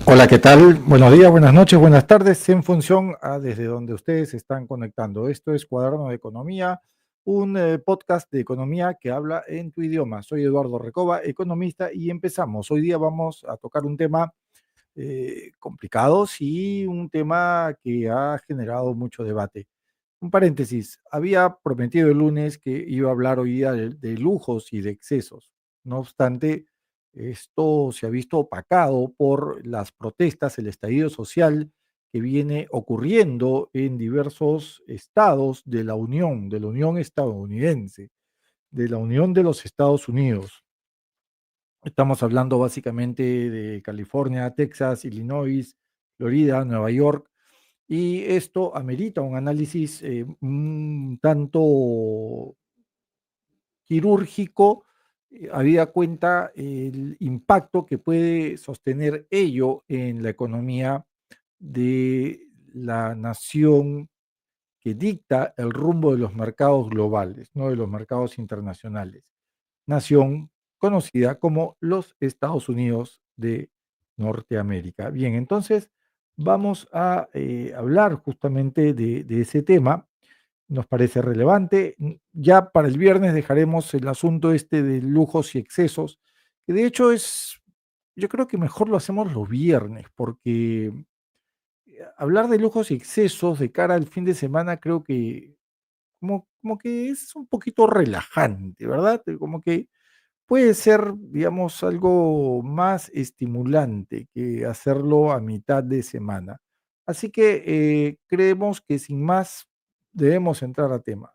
Hola, ¿qué tal? Buenos días, buenas noches, buenas tardes, en función a desde donde ustedes se están conectando. Esto es Cuaderno de Economía, un podcast de economía que habla en tu idioma. Soy Eduardo Recoba, economista, y empezamos. Hoy día vamos a tocar un tema complicado, sí, un tema que ha generado mucho debate. Un paréntesis, había prometido el lunes que iba a hablar hoy día de lujos y de excesos. No obstante, esto se ha visto opacado por las protestas, el estallido social que viene ocurriendo en diversos estados de la Unión estadounidense, de la Unión de los Estados Unidos. Estamos hablando básicamente de California, Texas, Illinois, Florida, Nueva York, y esto amerita un análisis un tanto quirúrgico, habida cuenta el impacto que puede sostener ello en la economía de la nación que dicta el rumbo de los mercados globales, no de los mercados internacionales. Nación conocida como los Estados Unidos de Norteamérica. Bien, entonces vamos a hablar justamente de ese tema. Nos parece relevante. Ya para el viernes dejaremos el asunto este de lujos y excesos, que de hecho es, yo creo que mejor lo hacemos los viernes, porque hablar de lujos y excesos de cara al fin de semana creo que como que es un poquito relajante, ¿verdad? Como que puede ser, digamos, algo más estimulante que hacerlo a mitad de semana. Así que creemos que sin más debemos entrar a tema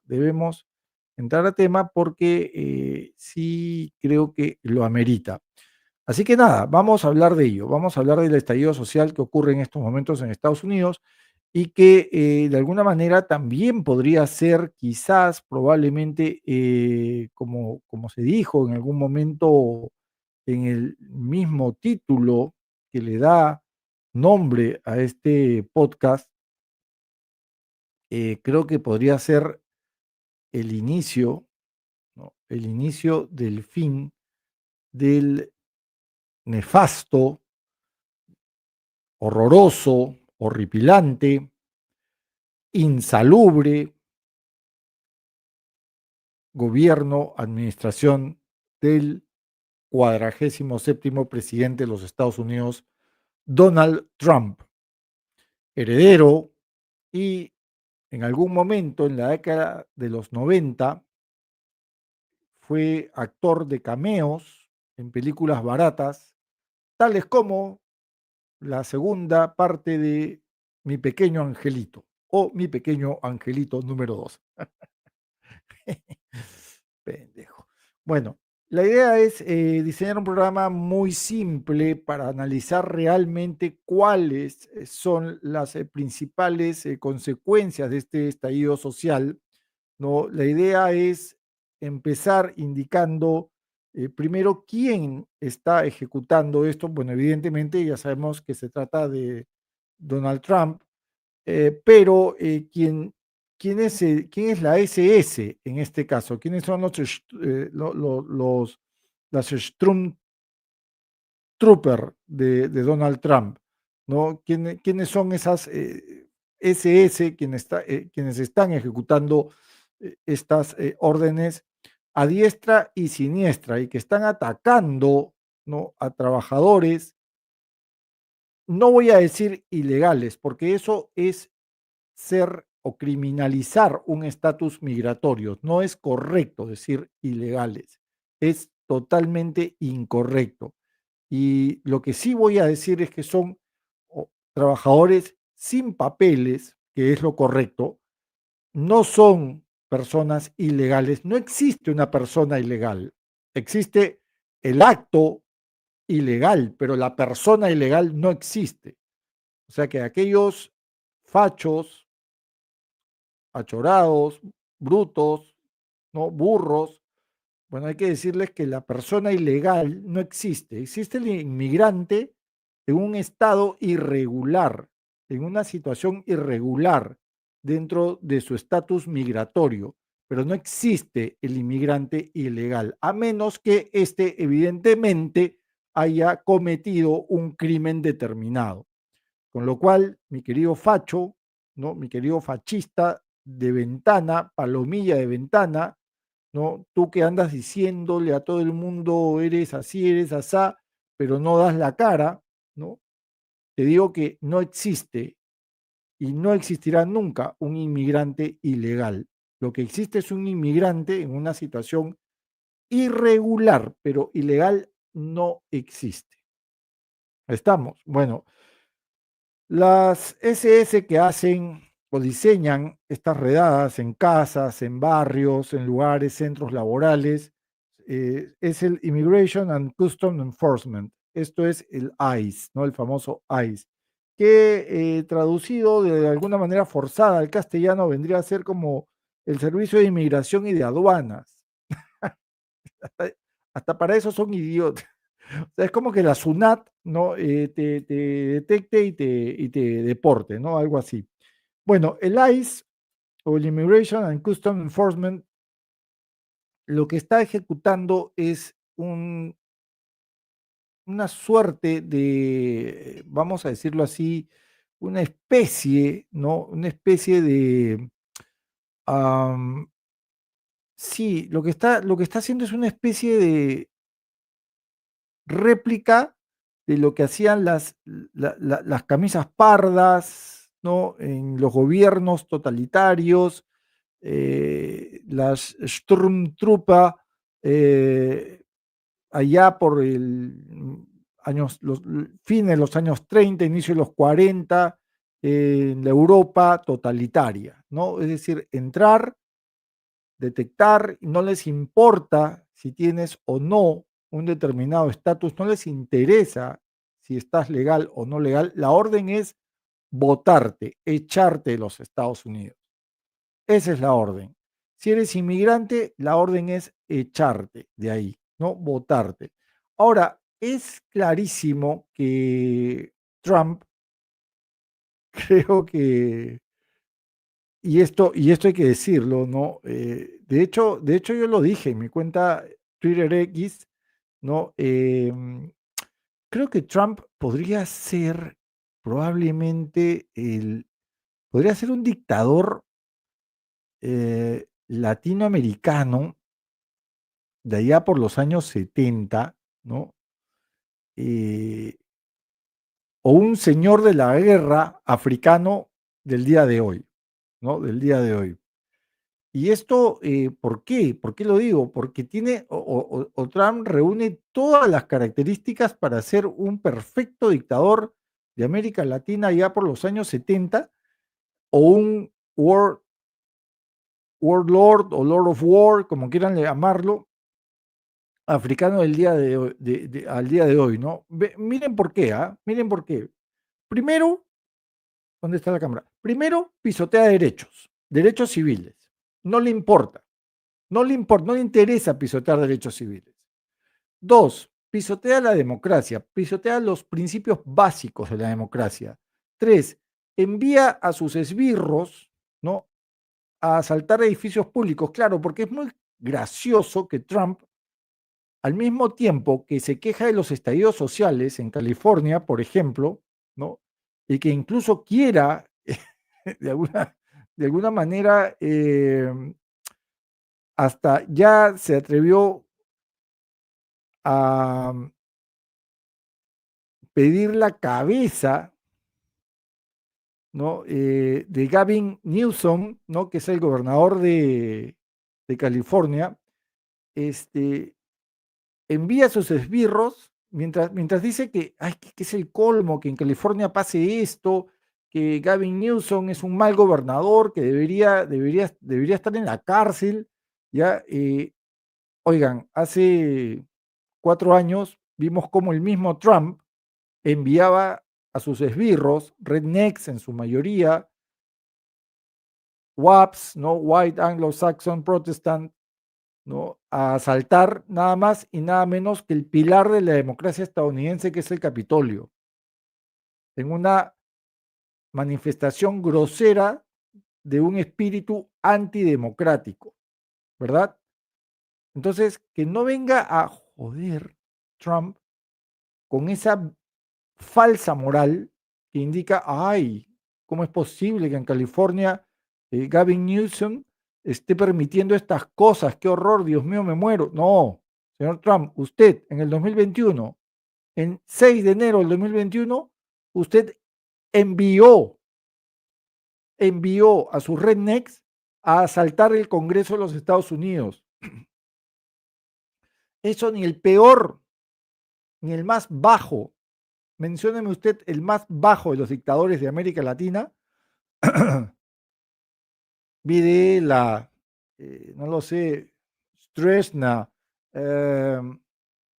porque sí creo que lo amerita. Así que nada, vamos a hablar de ello, vamos a hablar del estallido social que ocurre en estos momentos en Estados Unidos y que de alguna manera también podría ser quizás, probablemente, como se dijo en algún momento en el mismo título que le da nombre a este podcast, creo que podría ser el inicio, ¿no? El inicio del fin del nefasto, horroroso, horripilante, insalubre gobierno, administración del 47º presidente de los Estados Unidos, Donald Trump, heredero y en algún momento en la década de los 90 fue actor de cameos en películas baratas, tales como la segunda parte de Mi Pequeño Angelito o Mi Pequeño Angelito número 2. Pendejo. Bueno, la idea es diseñar un programa muy simple para analizar realmente cuáles son las principales consecuencias de este estallido social, ¿no? La idea es empezar indicando primero quién está ejecutando esto. Bueno, evidentemente ya sabemos que se trata de Donald Trump, pero ¿quién es la SS en este caso? ¿Quiénes son las Stormtrooper de Donald Trump? ¿No? ¿Quiénes son esas SS quienes están ejecutando estas órdenes a diestra y siniestra y que están atacando, ¿no?, a trabajadores? No voy a decir ilegales, porque eso es ser o criminalizar un estatus migratorio. No es correcto decir ilegales, es totalmente incorrecto. Y lo que sí voy a decir es que son trabajadores sin papeles, que es lo correcto, no son personas ilegales. No existe una persona ilegal, existe el acto ilegal, pero la persona ilegal no existe. O sea que aquellos fachos, achorados, brutos, ¿no?, burros. Bueno, hay que decirles que la persona ilegal no existe. Existe el inmigrante en un estado irregular, en una situación irregular dentro de su estatus migratorio, pero no existe el inmigrante ilegal, a menos que éste evidentemente haya cometido un crimen determinado. Con lo cual, mi querido facho, ¿no? Mi querido fascista de ventana, palomilla de ventana, ¿no? Tú que andas diciéndole a todo el mundo eres así, eres asá, pero no das la cara, ¿no? Te digo que no existe y no existirá nunca un inmigrante ilegal. Lo que existe es un inmigrante en una situación irregular, pero ilegal no existe. ¿Estamos? Bueno, las SS que hacen o diseñan estas redadas en casas, en barrios, en lugares, centros laborales, es el Immigration and Customs Enforcement. Esto es el ICE, ¿no? El famoso ICE, que traducido de alguna manera forzada al castellano vendría a ser como el Servicio de Inmigración y de Aduanas. hasta, hasta para eso son idiotas. O sea, es como que la SUNAT, ¿no? Te detecte y te deporte, ¿no? Algo así. Bueno, el ICE o el Immigration and Customs Enforcement lo que está ejecutando es una suerte de, vamos a decirlo así, una especie, ¿no? Una especie de, am, sí, lo que está haciendo es una especie de réplica de lo que hacían las camisas pardas, ¿no? En los gobiernos totalitarios, las Sturmtruppe, eh, allá por los fines de los años 30, inicio de los 40, en la Europa totalitaria, ¿no? Es decir, entrar, detectar, no les importa si tienes o no un determinado estatus, no les interesa si estás legal o no legal, la orden es votarte, echarte de los Estados Unidos. Esa es la orden. Si eres inmigrante, la orden es echarte de ahí, no votarte. Ahora, es clarísimo que Trump, creo que, y esto hay que decirlo, ¿no? De hecho, yo lo dije en mi cuenta Twitter X, ¿no? Creo que Trump podría ser probablemente podría ser un dictador latinoamericano de allá por los años 70, ¿no? Eh, o un señor de la guerra africano del día de hoy, ¿no? Del día de hoy. Y esto, ¿por qué? ¿Por qué lo digo? Porque tiene, o Trump reúne todas las características para ser un perfecto dictador de América Latina ya por los años 70, o un warlord o Lord of War, como quieran llamarlo, africano del día de hoy, al día de hoy, ¿no? Miren por qué, ¿ah? Miren por qué. Primero, ¿dónde está la cámara? Primero, pisotea derechos civiles. No le importa. No le interesa pisotear derechos civiles. Dos, pisotea la democracia, pisotea los principios básicos de la democracia. Tres, envía a sus esbirros, ¿no? A asaltar edificios públicos. Claro, porque es muy gracioso que Trump, al mismo tiempo que se queja de los estallidos sociales en California, por ejemplo, ¿no? Y que incluso quiera, de alguna, de alguna manera, hasta ya se atrevió a pedir la cabeza, ¿no? De Gavin Newsom, ¿no? Que es el gobernador de California, este, envía a sus esbirros mientras dice que, ay, que es el colmo que en California pase esto, que Gavin Newsom es un mal gobernador, que debería estar en la cárcel. Ya, oigan, hace 4 años vimos cómo el mismo Trump enviaba a sus esbirros, rednecks en su mayoría, WAPs, ¿no? White Anglo-Saxon Protestant, ¿no? A asaltar nada más y nada menos que el pilar de la democracia estadounidense, que es el Capitolio, en una manifestación grosera de un espíritu antidemocrático, ¿verdad? Entonces, que no venga a joder Trump con esa falsa moral que indica, ay, ¿cómo es posible que en California Gavin Newsom esté permitiendo estas cosas? ¡Qué horror! Dios mío, me muero. No, señor Trump, usted en el 2021, en 6 de enero del 2021, usted envió a sus rednecks a asaltar el Congreso de los Estados Unidos. Eso ni el peor, ni el más bajo, mencióneme usted el más bajo de los dictadores de América Latina, Videla, no lo sé, Stresna, eh,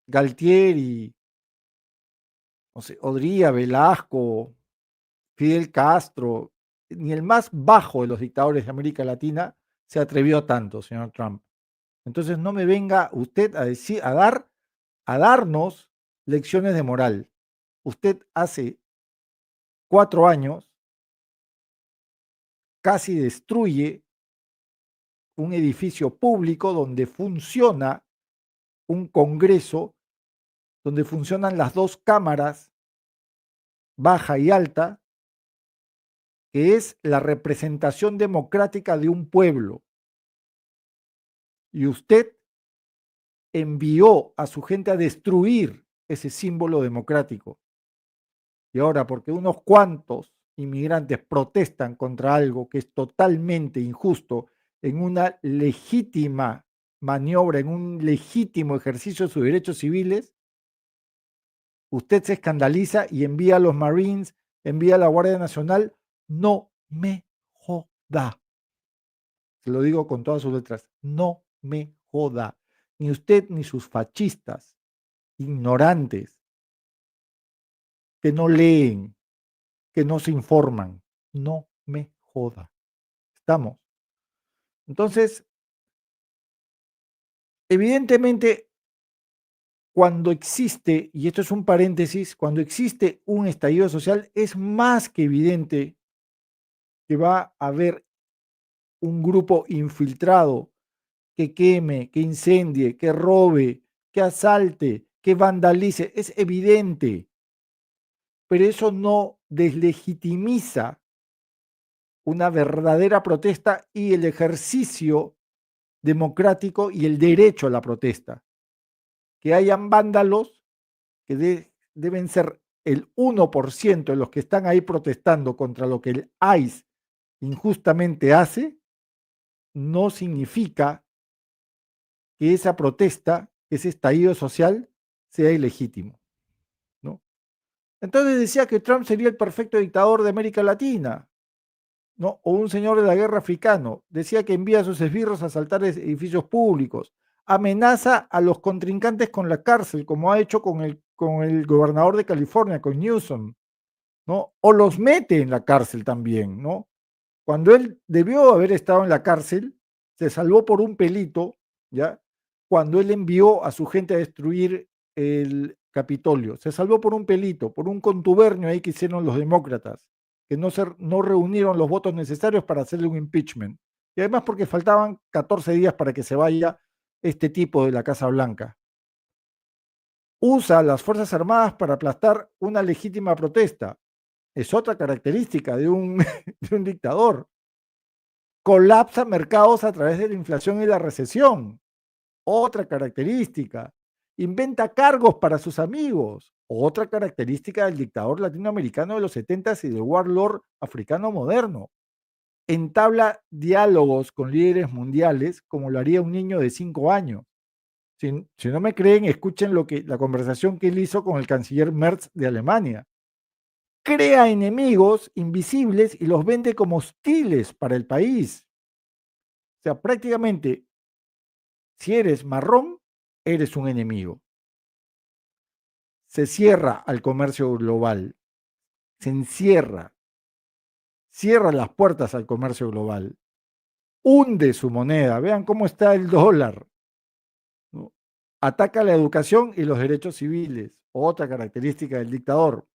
Galtieri, no sé, Odría, Velasco, Fidel Castro, ni el más bajo de los dictadores de América Latina se atrevió a tanto, señor Trump. Entonces no me venga usted a decir, a darnos lecciones de moral. Usted hace 4 años casi destruye un edificio público donde funciona un congreso, donde funcionan las dos cámaras, baja y alta, que es la representación democrática de un pueblo. Y usted envió a su gente a destruir ese símbolo democrático. Y ahora, porque unos cuantos inmigrantes protestan contra algo que es totalmente injusto, en una legítima maniobra, en un legítimo ejercicio de sus derechos civiles, usted se escandaliza y envía a los Marines, envía a la Guardia Nacional. No me joda. Se lo digo con todas sus letras. No me joda. Ni usted ni sus fascistas, ignorantes, que no leen, que no se informan. No me joda. Estamos. Entonces, evidentemente, cuando existe, y esto es un paréntesis, cuando existe un estallido social, es más que evidente que va a haber un grupo infiltrado que queme, que incendie, que robe, que asalte, que vandalice. Es evidente, pero eso no deslegitimiza una verdadera protesta y el ejercicio democrático y el derecho a la protesta. Que hayan vándalos que deben ser el 1% de los que están ahí protestando contra lo que el ICE injustamente hace, no significa que esa protesta, ese estallido social, sea ilegítimo, ¿no? Entonces decía que Trump sería el perfecto dictador de América Latina, ¿no? O un señor de la guerra africano. Decía que envía a sus esbirros a asaltar edificios públicos. Amenaza a los contrincantes con la cárcel, como ha hecho con el gobernador de California, con Newsom, ¿no? O los mete en la cárcel también, ¿no? Cuando él debió haber estado en la cárcel, se salvó por un pelito, ¿ya? Cuando él envió a su gente a destruir el Capitolio. Se salvó por un pelito, por un contubernio ahí que hicieron los demócratas, que no reunieron los votos necesarios para hacerle un impeachment. Y además porque faltaban 14 días para que se vaya este tipo de la Casa Blanca. Usa las Fuerzas Armadas para aplastar una legítima protesta. Es otra característica de un, de un dictador. Colapsa mercados a través de la inflación y la recesión. Otra característica. Inventa cargos para sus amigos. Otra característica del dictador latinoamericano de los 70s y del warlord africano moderno. Entabla diálogos con líderes mundiales como lo haría un niño de 5 años. Si no me creen, escuchen la conversación que él hizo con el canciller Merz de Alemania. Crea enemigos invisibles y los vende como hostiles para el país. O sea, prácticamente, si eres marrón, eres un enemigo. Se cierra al comercio global, se encierra, cierra las puertas al comercio global, hunde su moneda. Vean cómo está el dólar, ¿no? Ataca la educación y los derechos civiles. Otra característica del dictador.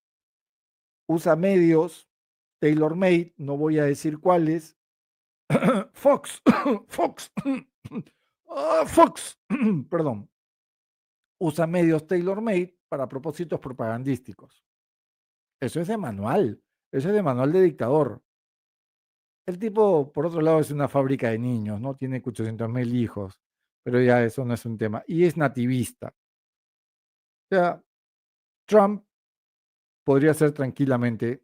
Usa medios tailor-made, no voy a decir cuáles. Fox, Fox, Fox, perdón. Usa medios tailor-made para propósitos propagandísticos. Eso es de manual, eso es de manual de dictador. El tipo, por otro lado, es una fábrica de niños, ¿no? Tiene 800.000 hijos, pero ya eso no es un tema. Y es nativista. O sea, Trump podría ser tranquilamente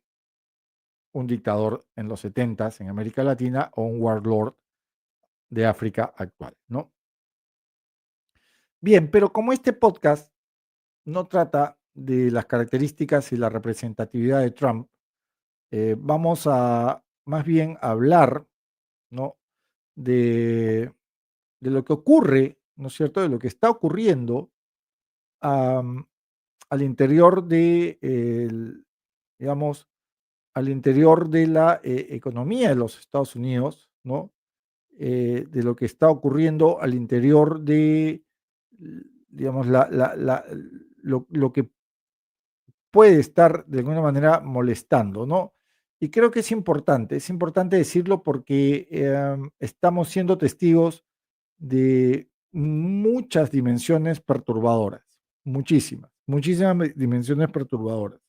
un dictador en los 70s en América Latina o un warlord de África actual, ¿no? Bien, pero como este podcast no trata de las características y la representatividad de Trump, vamos a más bien hablar, ¿no? de lo que ocurre, ¿no es cierto?, de lo que está ocurriendo al interior de, digamos, al interior de la economía de los Estados Unidos, ¿no? De lo que está ocurriendo al interior de, digamos, lo que puede estar de alguna manera molestando, ¿no? Y creo que es importante decirlo porque estamos siendo testigos de muchas dimensiones perturbadoras, muchísimas dimensiones perturbadoras.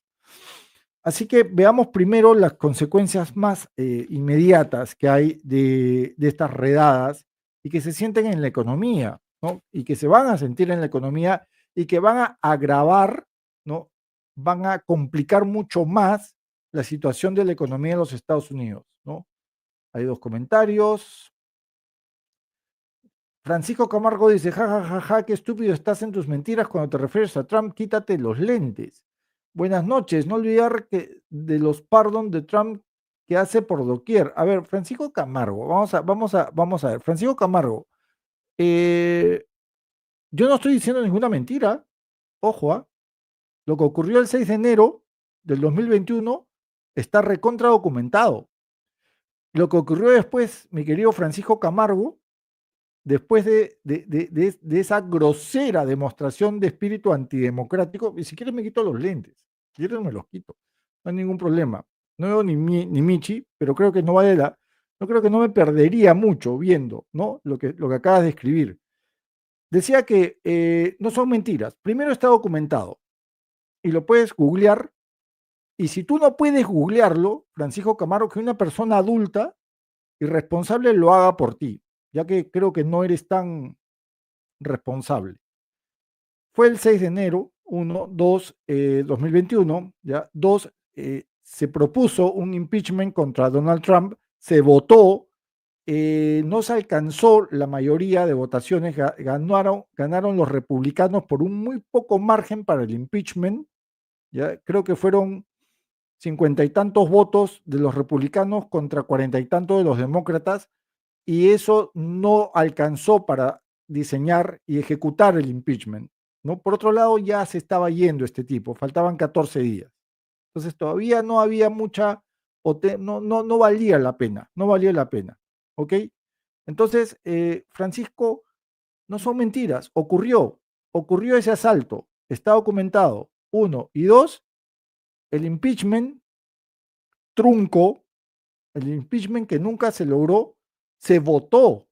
Así que veamos primero las consecuencias más inmediatas que hay de estas redadas y que se sienten en la economía, ¿no? Y que se van a sentir en la economía y que van a agravar, ¿no? Van a complicar mucho más la situación de la economía de los Estados Unidos, ¿no? Hay dos comentarios. Francisco Camargo dice, ja, ja, ja, ja, qué estúpido estás en tus mentiras cuando te refieres a Trump, quítate los lentes. Buenas noches, no olvidar que de los pardon de Trump que hace por doquier. A ver, Francisco Camargo, vamos a ver, Francisco Camargo, eh, yo no estoy diciendo ninguna mentira, ojo, lo que ocurrió el 6 de enero del 2021 está recontra documentado. Lo que ocurrió después, mi querido Francisco Camargo, después de esa grosera demostración de espíritu antidemocrático, y si quieres me quito los lentes, si quieres me los quito, no hay ningún problema. No veo ni Michi, pero creo que no creo que no me perdería mucho viendo, ¿no? Lo que acabas de escribir. Decía que no son mentiras. Primero está documentado y lo puedes googlear. Y si tú no puedes googlearlo, Francisco Camargo, que una persona adulta y responsable lo haga por ti, ya que creo que no eres tan responsable. Fue el 6 de enero, 2021, ¿ya? Dos, se propuso un impeachment contra Donald Trump, se votó, no se alcanzó la mayoría de votaciones, ganaron los republicanos por un muy poco margen para el impeachment, ¿ya? Creo que fueron 50 y tantos votos de los republicanos contra 40 y tantos de los demócratas, y eso no alcanzó para diseñar y ejecutar el impeachment, ¿no? Por otro lado, ya se estaba yendo este tipo, faltaban 14 días. Entonces todavía no había mucha, no valía la pena, no valía la pena, ¿ok? Entonces, Francisco, no son mentiras, ocurrió ese asalto, está documentado, uno, y dos, el impeachment trunco, el impeachment que nunca se logró, se votó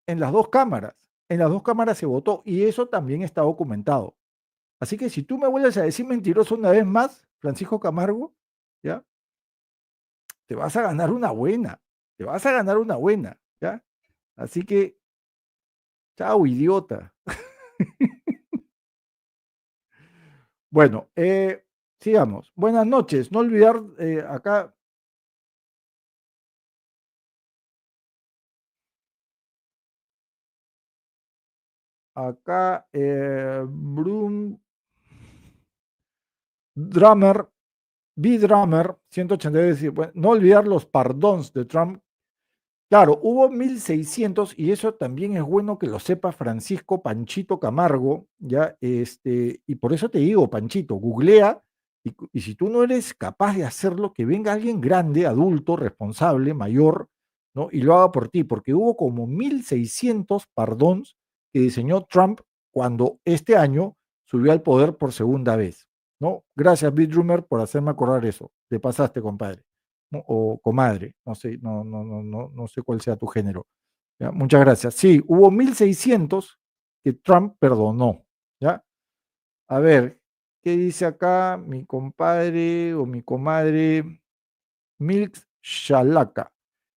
en las dos cámaras. En las dos cámaras se votó y eso también está documentado. Así que si tú me vuelves a decir mentiroso una vez más, Francisco Camargo, ¿ya? Te vas a ganar una buena, te vas a ganar una buena, ¿ya? Así que, chao, idiota. Bueno, sigamos. Buenas noches. No olvidar acá, Brum, Drummer, B-Drummer 182, bueno, no olvidar los pardons de Trump. Claro, hubo 1.600 y eso también es bueno que lo sepa Francisco Panchito Camargo, ¿ya? Y por eso te digo, Panchito, googlea y si tú no eres capaz de hacerlo, que venga alguien grande, adulto, responsable, mayor, ¿no? Y lo haga por ti, porque hubo como 1.600 pardons que diseñó Trump cuando este año subió al poder por segunda vez, ¿no? Gracias, Bitrummer, por hacerme acordar eso. Te pasaste, compadre, ¿no? O comadre, no sé, no sé cuál sea tu género. ¿Ya? Muchas gracias. Sí, hubo 1.600 que Trump perdonó, ¿ya? A ver, ¿Qué dice acá mi compadre o mi comadre Milk Shalaka?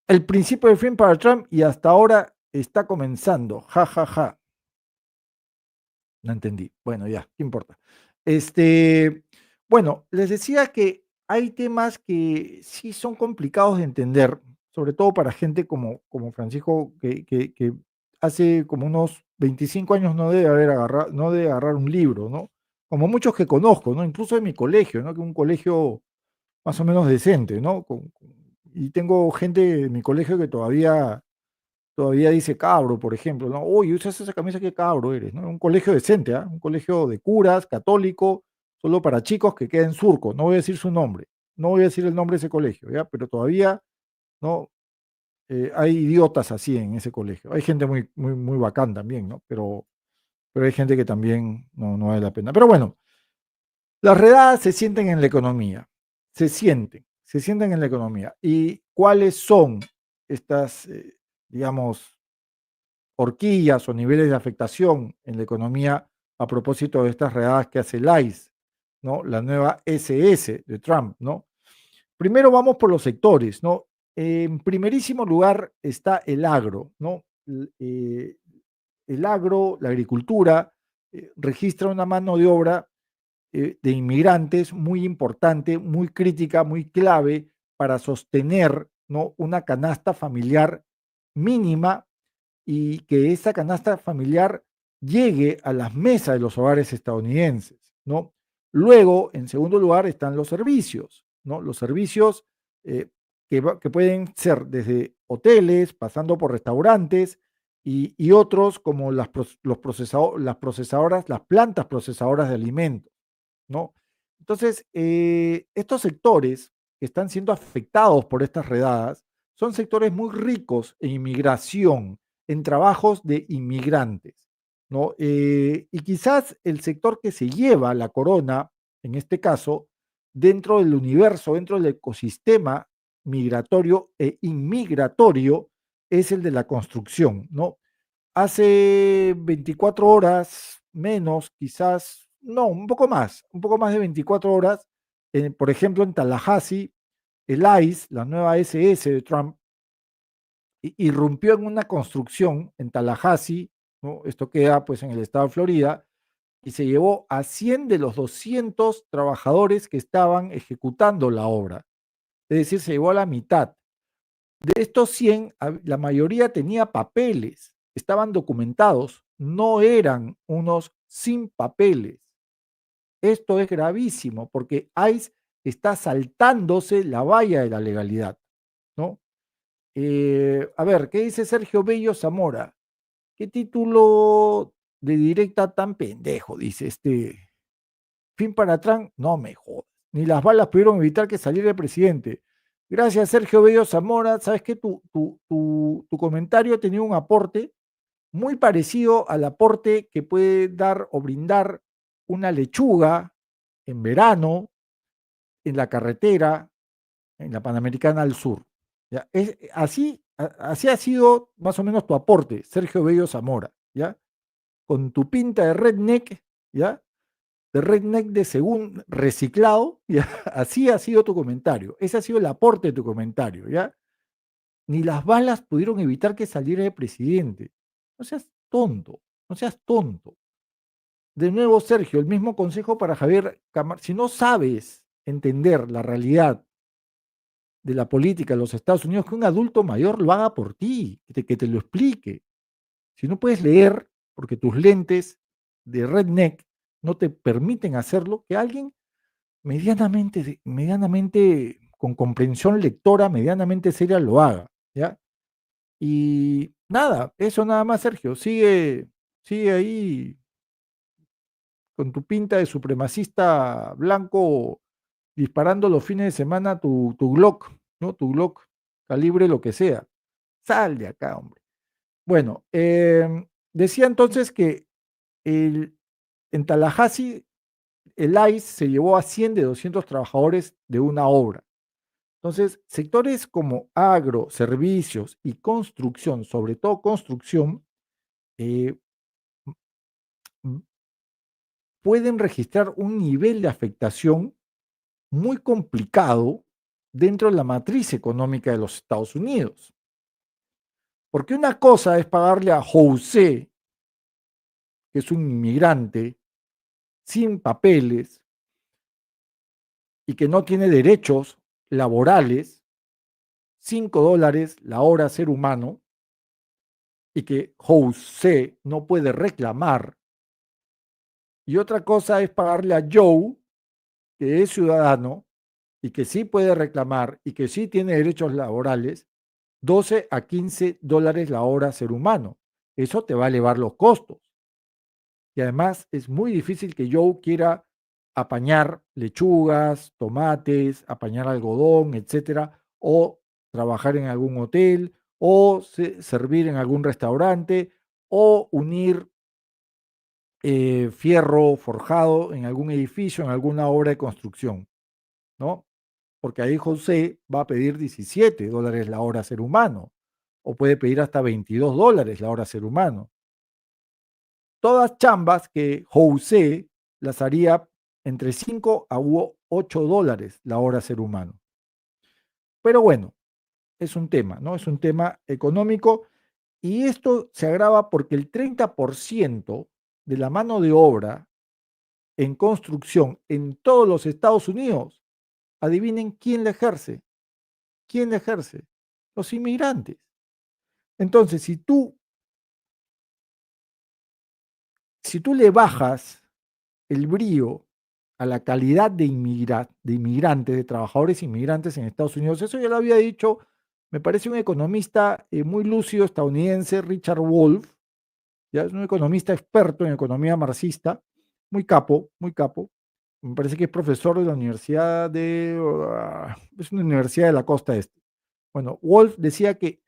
El principio del fin para Trump y hasta ahora está comenzando. Ja, ja, ja. No entendí. Bueno, ya, ¿qué importa? Bueno, les decía que hay temas que sí son complicados de entender, sobre todo para gente como Francisco, que hace como unos 25 años no debe agarrar un libro, ¿no? Como muchos que conozco, ¿no? Incluso de mi colegio, ¿no? Que es un colegio más o menos decente, ¿no? Y tengo gente de mi colegio que todavía dice cabro, por ejemplo, ¿no? Oye, usas esa camisa, qué cabro eres, ¿no? Un colegio decente, ¿ah? Un colegio de curas, católico, solo para chicos que queda en Surco. No voy a decir su nombre, no voy a decir el nombre de ese colegio, ¿ya? Pero todavía, ¿no? Hay idiotas así en ese colegio. Hay gente muy, muy, muy bacán también, ¿no? Pero hay gente que también no vale la pena. Pero bueno, las redadas se sienten en la economía, se sienten en la economía. ¿Y cuáles son estas, digamos, horquillas o niveles de afectación en la economía a propósito de estas redadas que hace el ICE, ¿no? La nueva SS de Trump, ¿no? Primero vamos por los sectores, ¿no? En primerísimo lugar está el agro, ¿no? El agro, la agricultura, registra una mano de obra de inmigrantes muy importante, muy crítica, muy clave para sostener, ¿no? Una canasta familiar mínima y que esa canasta familiar llegue a las mesas de los hogares estadounidenses, ¿no? Luego, en segundo lugar, están los servicios, ¿no? Los servicios eh, que pueden ser desde hoteles, pasando por restaurantes y otros como las procesadoras, las plantas procesadoras de alimentos, ¿no? Entonces, estos sectores que están siendo afectados por estas redadas son sectores muy ricos en inmigración, en trabajos de inmigrantes, ¿no? Y quizás el sector que se lleva la corona, en este caso, dentro del universo, dentro del ecosistema migratorio e inmigratorio, es el de la construcción, ¿no? Hace 24 horas, menos, quizás, no, un poco más de 24 horas, por ejemplo, en Tallahassee, el ICE, la nueva SS de Trump, irrumpió en una construcción en Tallahassee, ¿no? Esto queda pues en el estado de Florida, y se llevó a 100 de los 200 trabajadores que estaban ejecutando la obra. Es decir, se llevó a la mitad. De estos 100, la mayoría tenía papeles, estaban documentados, no eran unos sin papeles. Esto es gravísimo porque ICE está saltándose la valla de la legalidad, ¿no? A ver, ¿qué dice Sergio Bello Zamora? ¿Qué título de directa tan pendejo? Dice fin para Trump, no me jodas. Ni las balas pudieron evitar que saliera el presidente. Gracias, Sergio Bello Zamora. Sabes que tu comentario tenía un aporte muy parecido al aporte que puede dar o brindar una lechuga en verano, en la carretera, en la Panamericana al sur. ¿Ya? Así ha sido más o menos tu aporte, Sergio Bello Zamora, ¿ya? Con tu pinta de redneck, ¿ya? De redneck de según reciclado, ¿ya? Así ha sido tu comentario. Ese ha sido el aporte de tu comentario, ¿ya? Ni las balas pudieron evitar que saliera el presidente. No seas tonto, no seas tonto. De nuevo, Sergio, el mismo consejo para Javier Camar. Si no sabes entender la realidad de la política de los Estados Unidos, que un adulto mayor lo haga por ti, que te lo explique. Si no puedes leer, porque tus lentes de redneck no te permiten hacerlo, que alguien medianamente con comprensión lectora, medianamente seria lo haga, ¿ya? Y nada, eso nada más, Sergio. Sigue ahí con tu pinta de supremacista blanco disparando los fines de semana tu Glock, ¿no? Tu Glock, calibre lo que sea. Sal de acá, hombre. Bueno, decía entonces que en Tallahassee el ICE se llevó a 100 de 200 trabajadores de una obra. Entonces, sectores como agro, servicios y construcción, sobre todo construcción, eh, pueden registrar un nivel de afectación muy complicado dentro de la matriz económica de los Estados Unidos. Porque una cosa es pagarle a José, que es un inmigrante sin papeles y que no tiene derechos laborales, $5 la hora ser humano, y que José no puede reclamar. Y otra cosa es pagarle a Joe, que es ciudadano y que sí puede reclamar y que sí tiene derechos laborales, $12 a $15 la hora ser humano. Eso te va a elevar los costos. Y además es muy difícil que Joe quiera apañar lechugas, tomates, apañar algodón, etcétera, o trabajar en algún hotel, o servir en algún restaurante, o unir fierro forjado en algún edificio, en alguna obra de construcción, ¿no? Porque ahí José va a pedir $17 la hora ser humano, o puede pedir hasta $22 la hora ser humano. Todas chambas que José las haría entre 5 a $8 la hora ser humano. Pero bueno, es un tema, ¿no? Es un tema económico y esto se agrava porque el 30% de la mano de obra en construcción en todos los Estados Unidos, adivinen quién la ejerce. ¿Quién la ejerce? Los inmigrantes. Entonces, si tú le bajas el brío a la calidad de inmigrantes, de trabajadores inmigrantes en Estados Unidos, eso ya lo había dicho, me parece un economista muy lúcido estadounidense, Richard Wolff, ya es un economista experto en economía marxista, muy capo, muy capo. Me parece que es profesor de la Universidad es una universidad de la costa este. Bueno, Wolf decía que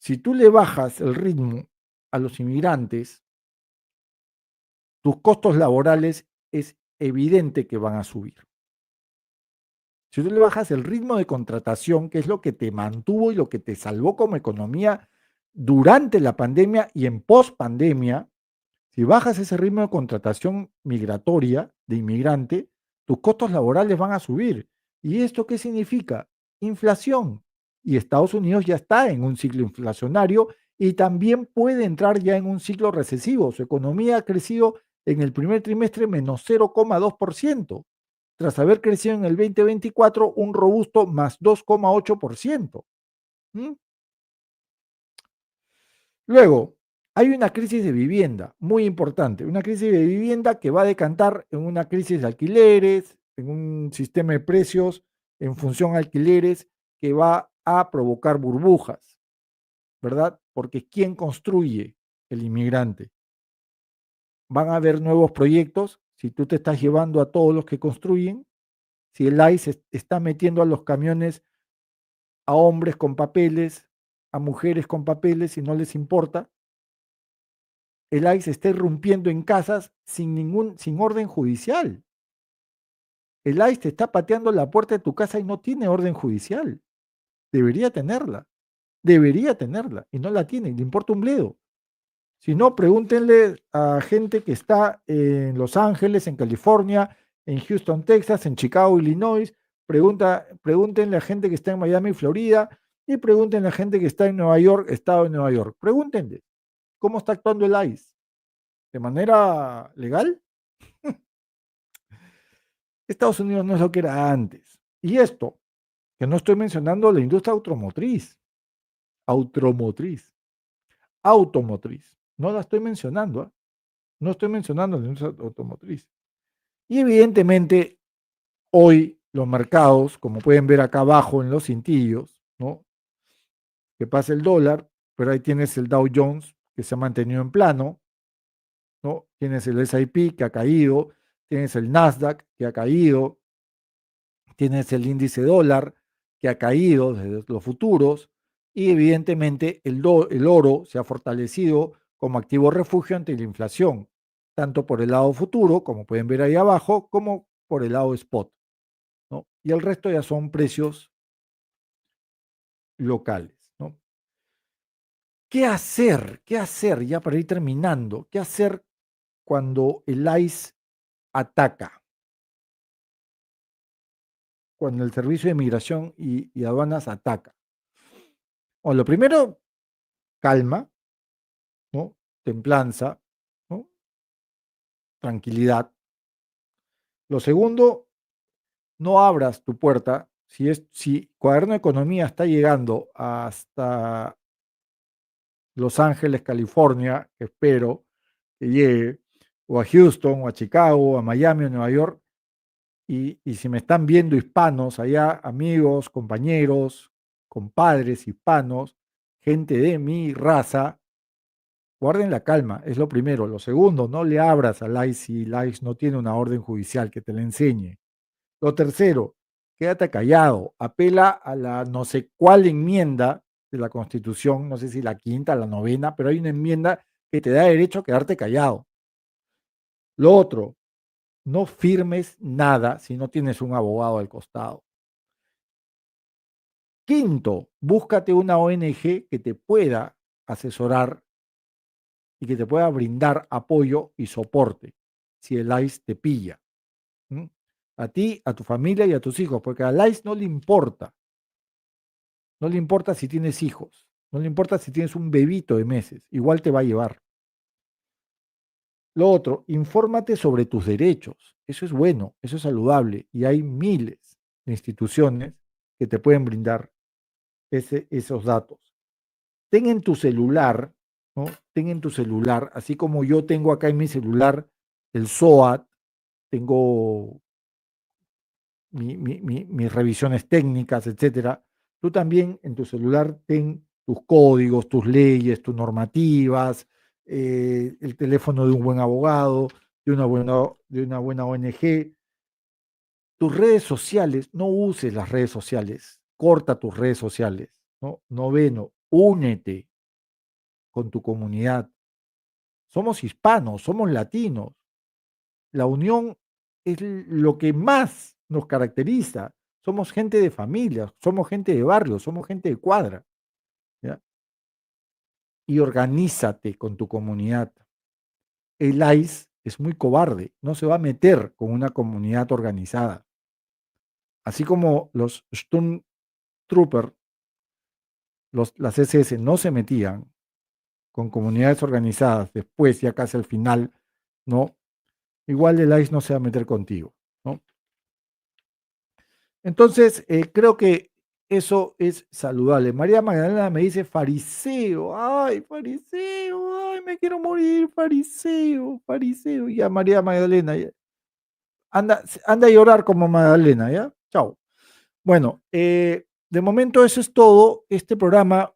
si tú le bajas el ritmo a los inmigrantes, tus costos laborales es evidente que van a subir. Si tú le bajas el ritmo de contratación, que es lo que te mantuvo y lo que te salvó como economía durante la pandemia y en post-pandemia, si bajas ese ritmo de contratación migratoria de inmigrante, tus costos laborales van a subir. ¿Y esto qué significa? Inflación. Y Estados Unidos ya está en un ciclo inflacionario y también puede entrar ya en un ciclo recesivo. Su economía ha crecido en el primer trimestre menos 0,2%, tras haber crecido en el 2024 un robusto más 2,8%. ¿Mm? Luego, hay una crisis de vivienda muy importante, una crisis de vivienda que va a decantar en una crisis de alquileres, en un sistema de precios en función a alquileres que va a provocar burbujas, ¿verdad? Porque ¿quién construye? El inmigrante. Van a haber nuevos proyectos si tú te estás llevando a todos los que construyen, si el ICE está metiendo a los camiones a hombres con papeles, a mujeres con papeles y no les importa, el ICE está irrumpiendo en casas sin orden judicial. El ICE te está pateando la puerta de tu casa y no tiene orden judicial. Debería tenerla y no la tiene, le importa un bledo. Si no, pregúntenle a gente que está en Los Ángeles, en California, en Houston, Texas, en Chicago, Illinois, pregúntenle a gente que está en Miami, Florida, y pregúntenle a gente que está en Nueva York, estado de Nueva York. Pregúntenle cómo está actuando el ICE. ¿De manera legal? Estados Unidos no es lo que era antes. Y esto, que no estoy mencionando la industria automotriz, automotriz. No la estoy mencionando, ¿eh? No estoy mencionando la industria automotriz. Y evidentemente, hoy los mercados, como pueden ver acá abajo en los cintillos, ¿no? Que pasa el dólar, pero ahí tienes el Dow Jones que se ha mantenido en plano, ¿no? Tienes el S&P que ha caído, tienes el Nasdaq que ha caído, tienes el índice dólar que ha caído desde los futuros y evidentemente el oro se ha fortalecido como activo refugio ante la inflación, tanto por el lado futuro, como pueden ver ahí abajo, como por el lado spot, ¿no? Y el resto ya son precios locales, ¿no? ¿Qué hacer? ¿Qué hacer? Ya para ir terminando, ¿qué hacer cuando el ICE ataca, cuando el Servicio de Migración y Aduanas ataca. O lo primero, calma, ¿no? Templanza, ¿no? Tranquilidad. Lo segundo, no abras tu puerta. Si Cuaderno de Economía está llegando hasta Los Ángeles, California, que espero que llegue, o a Houston, o a Chicago, a Miami, o Nueva York, y si me están viendo hispanos allá, amigos, compañeros, compadres hispanos, gente de mi raza, guarden la calma, es lo primero. Lo segundo, no le abras al ICE si el ICE no tiene una orden judicial que te la enseñe. Lo tercero, quédate callado, apela a la no sé cuál enmienda de la Constitución, no sé si la quinta, la novena, pero hay una enmienda que te da derecho a quedarte callado. Lo otro, no firmes nada si no tienes un abogado al costado. Quinto, búscate una ONG que te pueda asesorar y que te pueda brindar apoyo y soporte si el ICE te pilla. ¿Mm? A ti, a tu familia y a tus hijos, porque al ICE no le importa. No le importa si tienes hijos, no le importa si tienes un bebito de meses, igual te va a llevar. Lo otro, infórmate sobre tus derechos. Eso es bueno, eso es saludable y hay miles de instituciones que te pueden brindar esos datos. Ten en tu celular, ¿no? Ten en tu celular, así como yo tengo acá en mi celular el SOAT, tengo mis revisiones técnicas, etcétera. Tú también en tu celular ten tus códigos, tus leyes, tus normativas, el teléfono de un buen abogado, de una buena ONG. Tus redes sociales, no uses las redes sociales, corta tus redes sociales, ¿no? Noveno, únete con tu comunidad. Somos hispanos, somos latinos. La unión es lo que más nos caracteriza. Somos gente de familia, somos gente de barrio, somos gente de cuadra. ¿Ya? Y organízate con tu comunidad. El ICE es muy cobarde, no se va a meter con una comunidad organizada. Así como los Sturmtrooper, las SS no se metían con comunidades organizadas después, ya casi al final, ¿no? Igual el ICE no se va a meter contigo, ¿no? Entonces, creo que eso es saludable. María Magdalena me dice fariseo, ay, me quiero morir, fariseo, fariseo. Ya, María Magdalena, ya. Anda a llorar como Magdalena, ¿ya? Chao. Bueno, de momento eso es todo. Este programa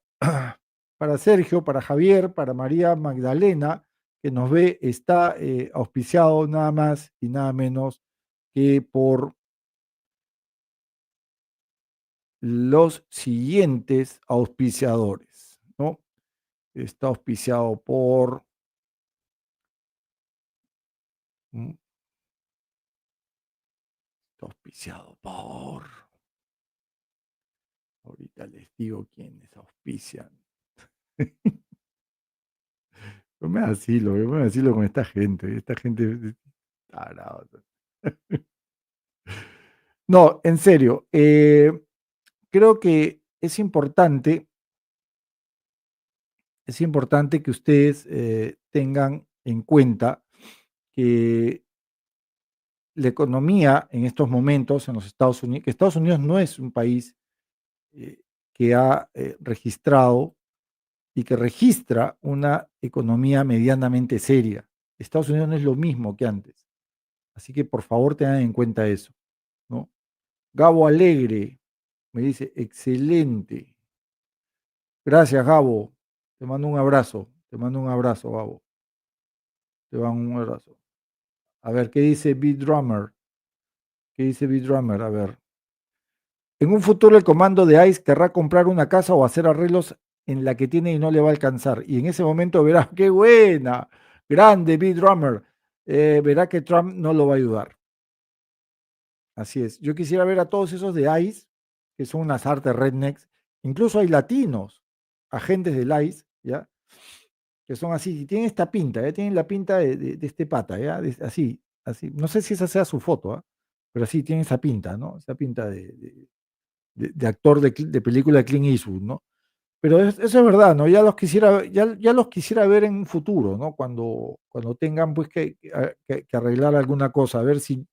para Sergio, para Javier, para María Magdalena, que nos ve, está auspiciado nada más y nada menos que por los siguientes auspiciadores, ¿no? Está auspiciado por, mm, está auspiciado por, ahorita les digo quiénes auspician. Yo me asilo con esta gente tarado. No, en serio, creo que es importante que ustedes tengan en cuenta que la economía en estos momentos en los Estados Unidos, que Estados Unidos no es un país que ha registrado y que registra una economía medianamente seria. Estados Unidos no es lo mismo que antes. Así que por favor tengan en cuenta eso, ¿no? Gabo Alegre me dice, excelente. Gracias, Gabo. Te mando un abrazo. Te mando un abrazo, Gabo. Te mando un abrazo. A ver, ¿qué dice Beat Drummer? ¿Qué dice Beat Drummer? A ver. En un futuro el comando de ICE querrá comprar una casa o hacer arreglos en la que tiene y no le va a alcanzar. Y en ese momento verá, qué buena, grande Beat Drummer. Verá que Trump no lo va a ayudar. Así es. Yo quisiera ver a todos esos de ICE, que son unas artes rednecks. Incluso hay latinos, agentes del ICE, ¿ya? que son así, y tienen esta pinta, ¿ya? Tienen la pinta de este pata, ¿ya? Así, así. No sé si esa sea su foto, ¿ah? Pero sí tiene esa pinta, ¿no? Esa pinta de actor de película de Clint Eastwood, ¿no? Pero eso es verdad, ¿no? Ya los quisiera ver en un futuro, ¿no? Cuando tengan pues que arreglar alguna cosa, a ver si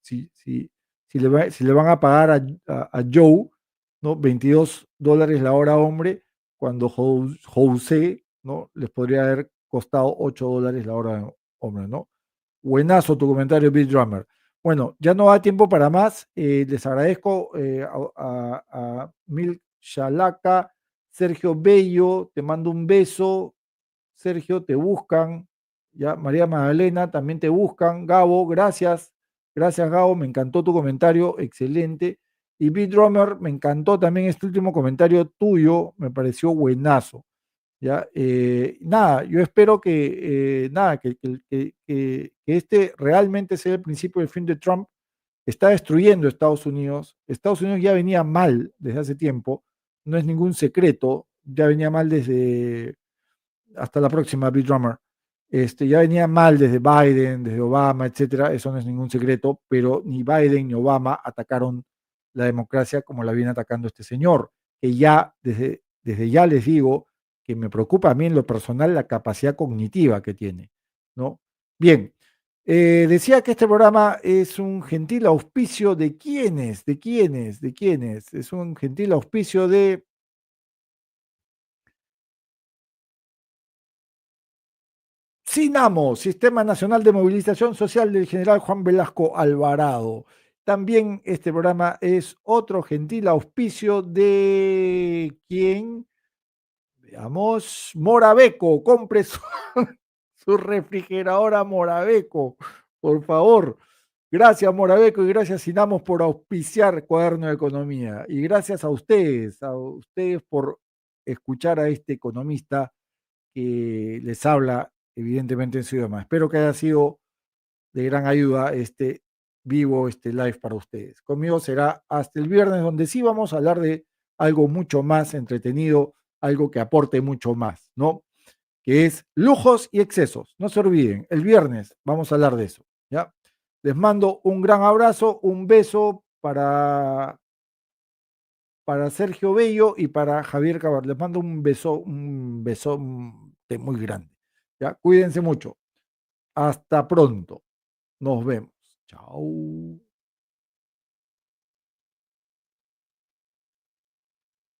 le van a pagar a Joe, ¿no? $22 la hora hombre, cuando Jose, ¿no? Les podría haber costado $8 la hora hombre, ¿no? Buenazo tu comentario, Bill Drummer. Bueno, ya no da tiempo para más. Les agradezco a Mil Shalaka, Sergio Bello, te mando un beso. Sergio, te buscan. Ya, María Magdalena, también te buscan. Gabo, gracias. Gracias, Gabo. Me encantó tu comentario. Excelente. Y Bill Drummer, me encantó también este último comentario tuyo. Me pareció buenazo. ¿Ya? Nada, yo espero nada, que este realmente sea el principio del fin de Trump. Está destruyendo Estados Unidos. Estados Unidos ya venía mal desde hace tiempo, no es ningún secreto, ya venía mal desde, hasta la próxima, Bill Drummer. Ya venía mal desde Biden, desde Obama, etcétera, eso no es ningún secreto, pero ni Biden ni Obama atacaron la democracia como la viene atacando este señor, que ya, desde ya les digo, que me preocupa a mí en lo personal la capacidad cognitiva que tiene, ¿no? Bien, decía que este programa es un gentil auspicio de quiénes, es un gentil auspicio de SINAMO, Sistema Nacional de Movilización Social del General Juan Velasco Alvarado. También este programa es otro gentil auspicio de quién, veamos, Morabeco. Compre su refrigeradora Morabeco, por favor. Gracias Morabeco y gracias Sinamos por auspiciar Cuaderno de Economía. Y gracias a ustedes por escuchar a este economista que les habla evidentemente en su idioma. Espero que haya sido de gran ayuda este vivo, este live para ustedes. Conmigo será hasta el viernes, donde sí vamos a hablar de algo mucho más entretenido, algo que aporte mucho más, ¿no? Que es lujos y excesos. No se olviden, el viernes vamos a hablar de eso, ¿ya? Les mando un gran abrazo, un beso para Sergio Bello y para Javier Cabar. Les mando un beso muy grande. ¿Ya? Cuídense mucho. Hasta pronto. Nos vemos. Chao.